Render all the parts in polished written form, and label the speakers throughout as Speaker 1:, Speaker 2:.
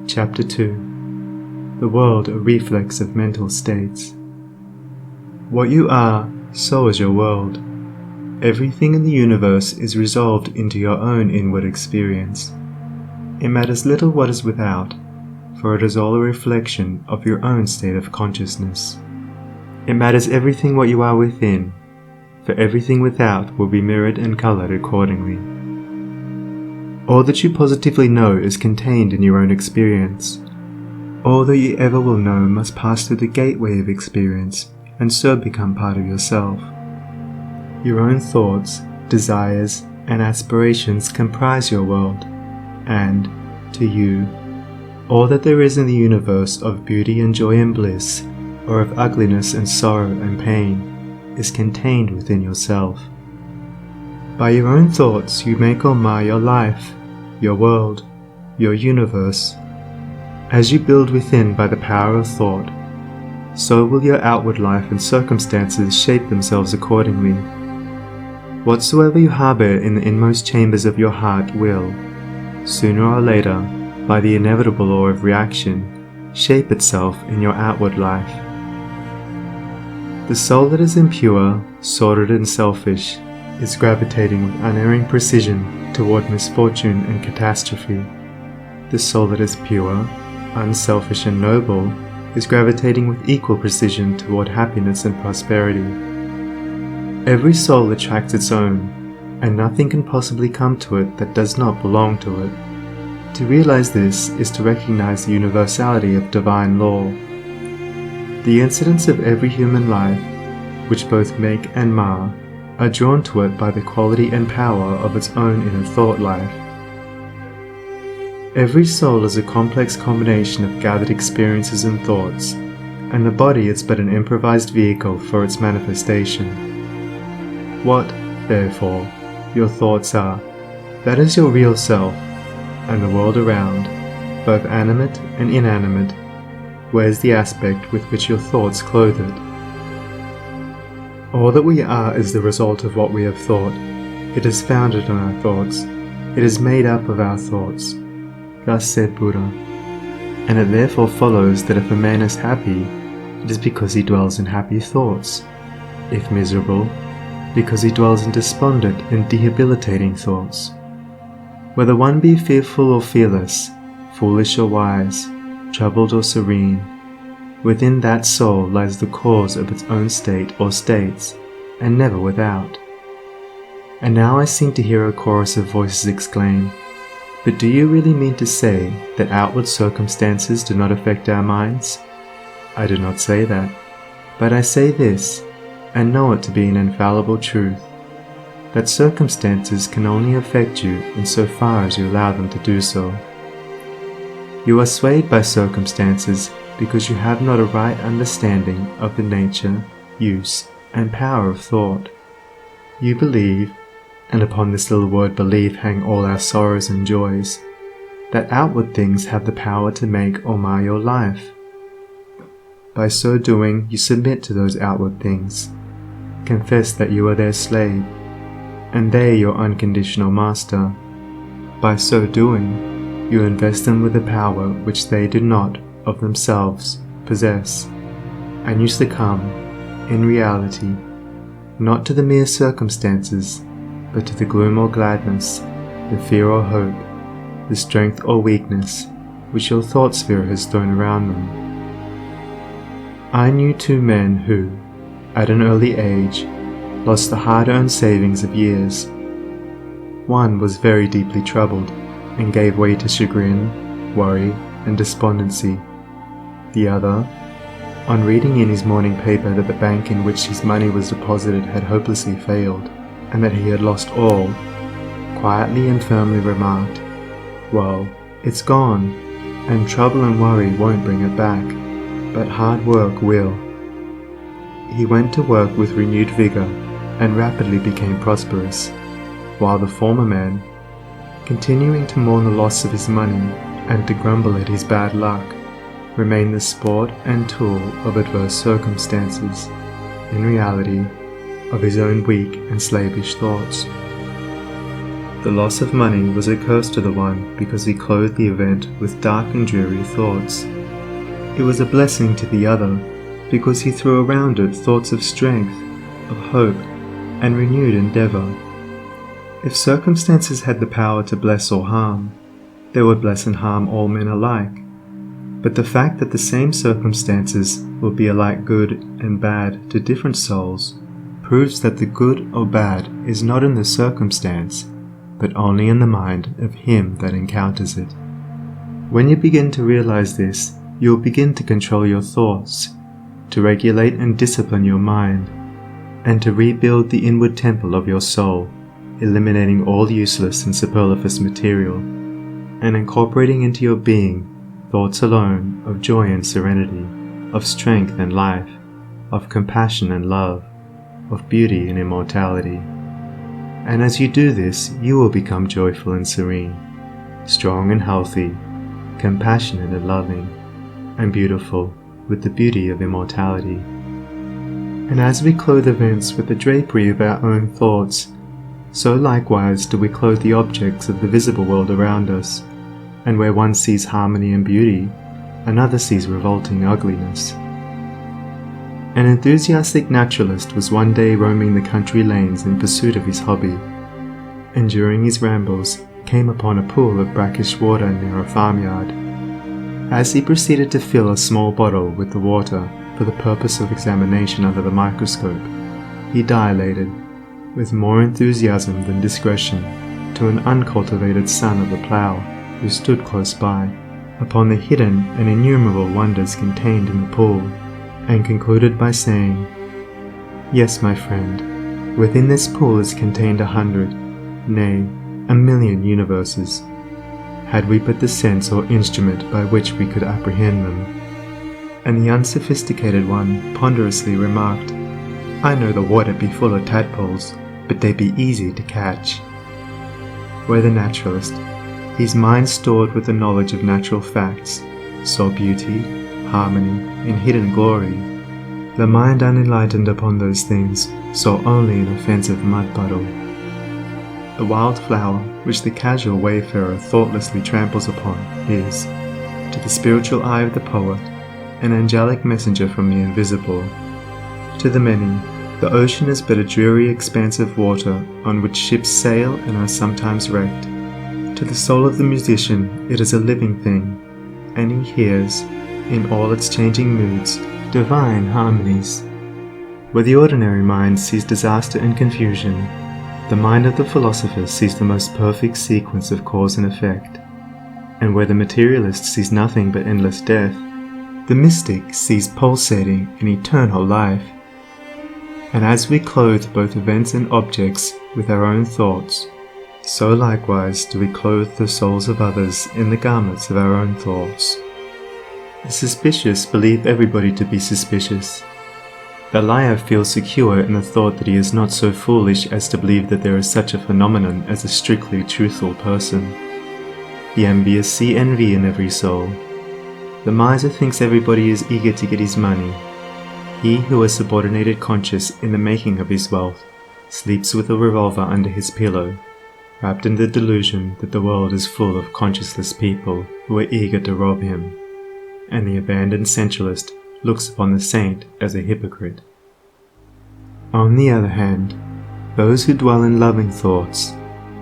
Speaker 1: Chapter 2. The world a reflex of mental states. What you are, so is your world. Everything in the universe is resolved into your own inward experience. It matters little what is without, for it is all a reflection of your own state of consciousness. It matters everything what you are within, for everything without will be mirrored and colored accordingly. All that you positively know is contained in your own experience. All that you ever will know must pass through the gateway of experience and so become part of yourself. Your own thoughts, desires, and aspirations comprise your world, and, to you, all that there is in the universe of beauty and joy and bliss, or of ugliness and sorrow and pain, is contained within yourself. By your own thoughts you make or mar your life, your world, your universe. As you build within by the power of thought, so will your outward life and circumstances shape themselves accordingly. Whatsoever you harbor in the inmost chambers of your heart will, sooner or later, by the inevitable law of reaction, shape itself in your outward life. The soul that is impure, sordid and selfish is gravitating with unerring precision toward misfortune and catastrophe. The soul that is pure, unselfish and noble is gravitating with equal precision toward happiness and prosperity. Every soul attracts its own, and nothing can possibly come to it that does not belong to it. To realize this is to recognize the universality of divine law. The incidents of every human life, which both make and mar, are drawn to it by the quality and power of its own inner thought life. Every soul is a complex combination of gathered experiences and thoughts, and the body is but an improvised vehicle for its manifestation. What, therefore, your thoughts are, that is your real self, and the world around, both animate and inanimate, wears the aspect with which your thoughts clothe it. All that we are is the result of what we have thought. It is founded on our thoughts. It is made up of our thoughts. Thus said Buddha. And it therefore follows that if a man is happy, it is because he dwells in happy thoughts. If miserable, because he dwells in despondent and debilitating thoughts. Whether one be fearful or fearless, foolish or wise, troubled or serene, within that soul lies the cause of its own state or states, and never without. And now I seem to hear a chorus of voices exclaim, "But do you really mean to say that outward circumstances do not affect our minds?" I do not say that, but I say this, and know it to be an infallible truth, that circumstances can only affect you in so far as you allow them to do so. You are swayed by circumstances because you have not a right understanding of the nature, use, and power of thought. You believe, and upon this little word believe hang all our sorrows and joys, that outward things have the power to make or mar your life. By so doing, you submit to those outward things, confess that you are their slave, and they your unconditional master. By so doing, you invest them with a power which they do not, of themselves, possess, and you succumb, in reality, not to the mere circumstances, but to the gloom or gladness, the fear or hope, the strength or weakness, which your thought sphere has thrown around them. I knew two men who, at an early age, lost the hard-earned savings of years. One was very deeply troubled, and gave way to chagrin, worry, and despondency. The other, on reading in his morning paper that the bank in which his money was deposited had hopelessly failed, and that he had lost all, quietly and firmly remarked, "Well, it's gone, and trouble and worry won't bring it back, but hard work will." He went to work with renewed vigor, and rapidly became prosperous, while the former man, continuing to mourn the loss of his money, and to grumble at his bad luck, remained the sport and tool of adverse circumstances, in reality, of his own weak and slavish thoughts. The loss of money was a curse to the one because he clothed the event with dark and dreary thoughts. It was a blessing to the other because he threw around it thoughts of strength, of hope, and renewed endeavour. If circumstances had the power to bless or harm, they would bless and harm all men alike. But the fact that the same circumstances will be alike good and bad to different souls proves that the good or bad is not in the circumstance, but only in the mind of him that encounters it. When you begin to realize this, you will begin to control your thoughts, to regulate and discipline your mind, and to rebuild the inward temple of your soul, eliminating all useless and superfluous material, and incorporating into your being thoughts alone of joy and serenity, of strength and life, of compassion and love, of beauty and immortality. And as you do this, you will become joyful and serene, strong and healthy, compassionate and loving, and beautiful with the beauty of immortality. And as we clothe events with the drapery of our own thoughts, so likewise do we clothe the objects of the visible world around us, and where one sees harmony and beauty, another sees revolting ugliness. An enthusiastic naturalist was one day roaming the country lanes in pursuit of his hobby, and during his rambles came upon a pool of brackish water near a farmyard. As he proceeded to fill a small bottle with the water for the purpose of examination under the microscope, he dilated, with more enthusiasm than discretion, to an uncultivated son of the plough who stood close by, upon the hidden and innumerable wonders contained in the pool, and concluded by saying, "Yes, my friend, within this pool is contained 100, nay, 1,000,000 universes, had we but the sense or instrument by which we could apprehend them." And the unsophisticated one ponderously remarked, "I know the water be full of tadpoles, but they be easy to catch." Where the naturalist, his mind stored with the knowledge of natural facts, saw beauty, harmony, and hidden glory, the mind unenlightened upon those things saw only an offensive mud puddle. The wild flower which the casual wayfarer thoughtlessly tramples upon is, to the spiritual eye of the poet, an angelic messenger from the invisible. To the many, the ocean is but a dreary expanse of water on which ships sail and are sometimes wrecked. To the soul of the musician it is a living thing, and he hears, in all its changing moods, divine harmonies. Where the ordinary mind sees disaster and confusion, the mind of the philosopher sees the most perfect sequence of cause and effect. And where the materialist sees nothing but endless death, the mystic sees pulsating and eternal life. And as we clothe both events and objects with our own thoughts, so likewise do we clothe the souls of others in the garments of our own thoughts. The suspicious believe everybody to be suspicious. The liar feels secure in the thought that he is not so foolish as to believe that there is such a phenomenon as a strictly truthful person. The envious see envy in every soul. The miser thinks everybody is eager to get his money. He who has subordinated conscience in the making of his wealth sleeps with a revolver under his pillow, wrapped in the delusion that the world is full of conscienceless people who are eager to rob him. And the abandoned sensualist looks upon the saint as a hypocrite. On the other hand, those who dwell in loving thoughts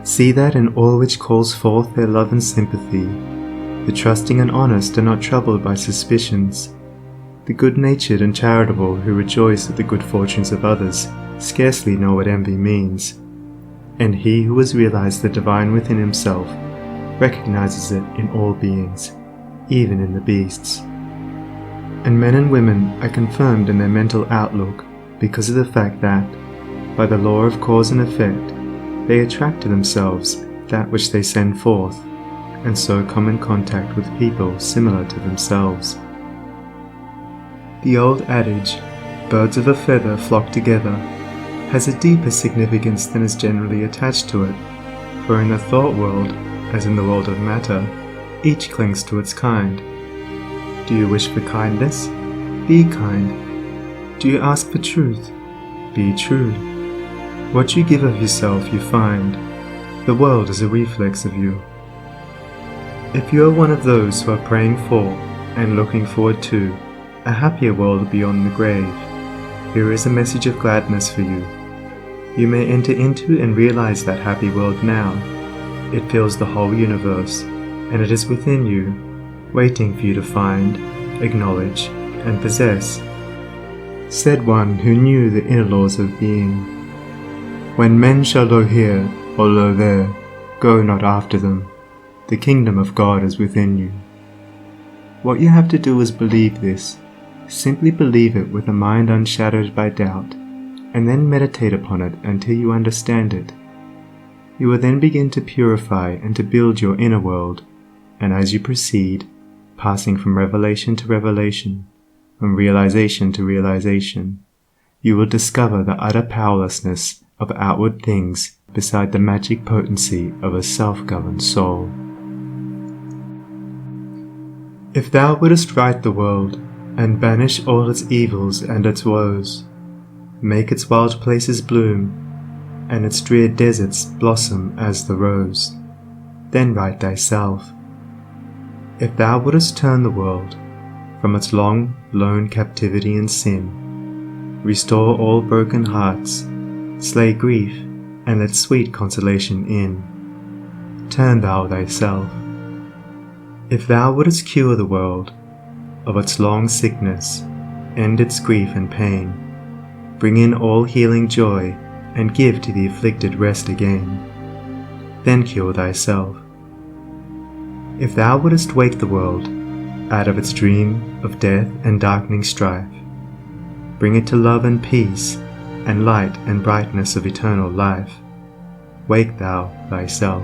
Speaker 1: see that in all which calls forth their love and sympathy, the trusting and honest are not troubled by suspicions. The good-natured and charitable who rejoice at the good fortunes of others scarcely know what envy means, and he who has realized the divine within himself recognizes it in all beings, even in the beasts. And men and women are confirmed in their mental outlook because of the fact that, by the law of cause and effect, they attract to themselves that which they send forth, and so come in contact with people similar to themselves. The old adage, "Birds of a feather flock together," has a deeper significance than is generally attached to it, for in the thought world, as in the world of matter, each clings to its kind. Do you wish for kindness? Be kind. Do you ask for truth? Be true. What you give of yourself you find. The world is a reflex of you. If you are one of those who are praying for and looking forward to a happier world beyond the grave, here is a message of gladness for you. You may enter into and realize that happy world now. It fills the whole universe, and it is within you, waiting for you to find, acknowledge, and possess. Said one who knew the inner laws of being, "When men shall lo here or lo there, go not after them. The kingdom of God is within you." What you have to do is believe this. Simply believe it with a mind unshadowed by doubt, and then meditate upon it until you understand it. You will then begin to purify and to build your inner world, and as you proceed, passing from revelation to revelation, from realization to realization, you will discover the utter powerlessness of outward things beside the magic potency of a self-governed soul. If thou wouldest right the world, and banish all its evils and its woes, make its wild places bloom, and its drear deserts blossom as the rose, then right thyself. If thou wouldest turn the world from its long, lone captivity and sin, restore all broken hearts, slay grief, and let sweet consolation in, turn thou thyself. If thou wouldest cure the world of its long sickness, end its grief and pain, bring in all healing joy, and give to the afflicted rest again, then cure thyself. If thou wouldest wake the world out of its dream of death and darkening strife, bring it to love and peace, and light and brightness of eternal life, wake thou thyself.